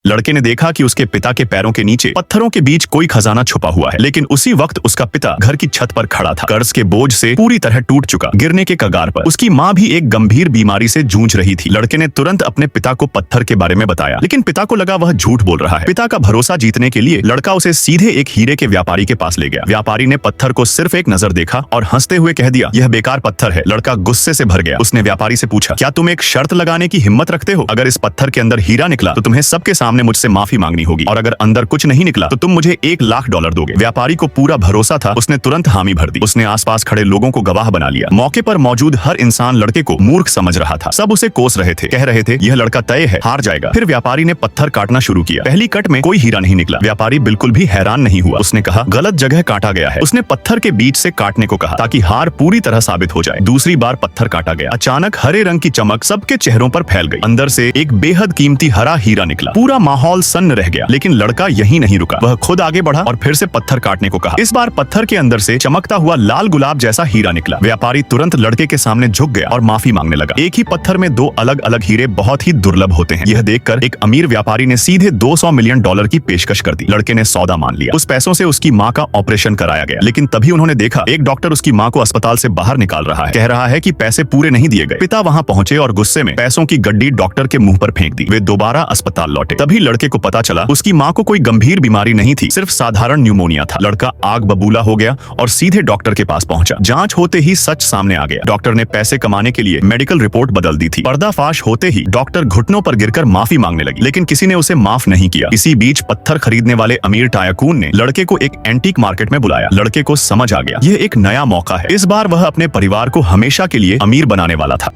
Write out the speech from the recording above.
लड़के ने देखा कि उसके पिता के पैरों के नीचे पत्थरों के बीच कोई खजाना छुपा हुआ है, लेकिन उसी वक्त उसका पिता घर की छत पर खड़ा था, कर्ज के बोझ से पूरी तरह टूट चुका, गिरने के कगार पर। उसकी माँ भी एक गंभीर बीमारी से जूझ रही थी। लड़के ने तुरंत अपने पिता को पत्थर के बारे में बताया, लेकिन पिता को लगा वह झूठ बोल रहा है। पिता का भरोसा जीतने के लिए लड़का उसे सीधे एक हीरे के व्यापारी के पास ले गया। व्यापारी ने पत्थर को सिर्फ एक नजर देखा और हंसते हुए कह दिया, यह बेकार पत्थर है। लड़का गुस्से से भर गया। उसने व्यापारी से पूछा, क्या तुम एक शर्त लगाने की हिम्मत रखते हो? अगर इस पत्थर के अंदर हीरा निकला तो तुम्हें सबके सामने मुझसे माफी मांगनी होगी, और अगर अंदर कुछ नहीं निकला तो तुम मुझे $1,00,000 दोगे। व्यापारी को पूरा भरोसा था। उसने तुरंत हामी भर दी। उसने आसपास खड़े लोगों को गवाह बना लिया। मौके पर मौजूद हर इंसान लड़के को मूर्ख समझ रहा था। सब उसे कोस रहे थे, कह रहे थे यह लड़का तय है, हार जाएगा। फिर व्यापारी ने पत्थर काटना शुरू किया। पहली कट में कोई हीरा नहीं निकला। व्यापारी बिल्कुल भी हैरान नहीं हुआ। उसने कहा, गलत जगह काटा गया है। उसने पत्थर के बीच से काटने को कहा ताकि हार पूरी तरह साबित हो जाए। दूसरी बार पत्थर काटा गया। अचानक हरे रंग की चमक सबके चेहरों पर फैल गई। अंदर से एक बेहद कीमती हरा हीरा निकला। पूरा माहौल सन्न रह गया, लेकिन लड़का यहीं नहीं रुका। वह खुद आगे बढ़ा और फिर से पत्थर काटने को कहा। इस बार पत्थर के अंदर से चमकता हुआ लाल गुलाब जैसा हीरा निकला। व्यापारी तुरंत लड़के के सामने झुक गया और माफी मांगने लगा। एक ही पत्थर में दो अलग अलग हीरे बहुत ही दुर्लभ होते हैं। यह देखकर एक अमीर व्यापारी ने सीधे $200 मिलियन की पेशकश कर दी। लड़के ने सौदा मान लिया। उस पैसों से उसकी माँ का ऑपरेशन कराया गया, लेकिन तभी उन्होंने देखा एक डॉक्टर उसकी माँ को अस्पताल से बाहर निकाल रहा है। कह रहा है कि पैसे पूरे नहीं दिए गए। पिता वहां पहुंचे और गुस्से में पैसों की गड्डी डॉक्टर के मुंह पर फेंक दी। वे दोबारा अस्पताल लौटे। तभी लड़के को पता चला उसकी माँ को कोई गंभीर बीमारी नहीं थी, सिर्फ साधारण न्यूमोनिया था। लड़का आग बबूला हो गया और सीधे डॉक्टर के पास पहुंचा। जांच होते ही सच सामने आ गया। डॉक्टर ने पैसे कमाने के लिए मेडिकल रिपोर्ट बदल दी थी। पर्दाफाश होते ही डॉक्टर घुटनों पर गिरकर माफी मांगने लगी, लेकिन किसी ने उसे माफ नहीं किया। इसी बीच पत्थर खरीदने वाले अमीर टायकून ने लड़के को एक एंटीक मार्केट में बुलाया। लड़के को समझ आ गया यह एक नया मौका है। इस बार वह अपने परिवार को हमेशा के लिए अमीर बनाने वाला था।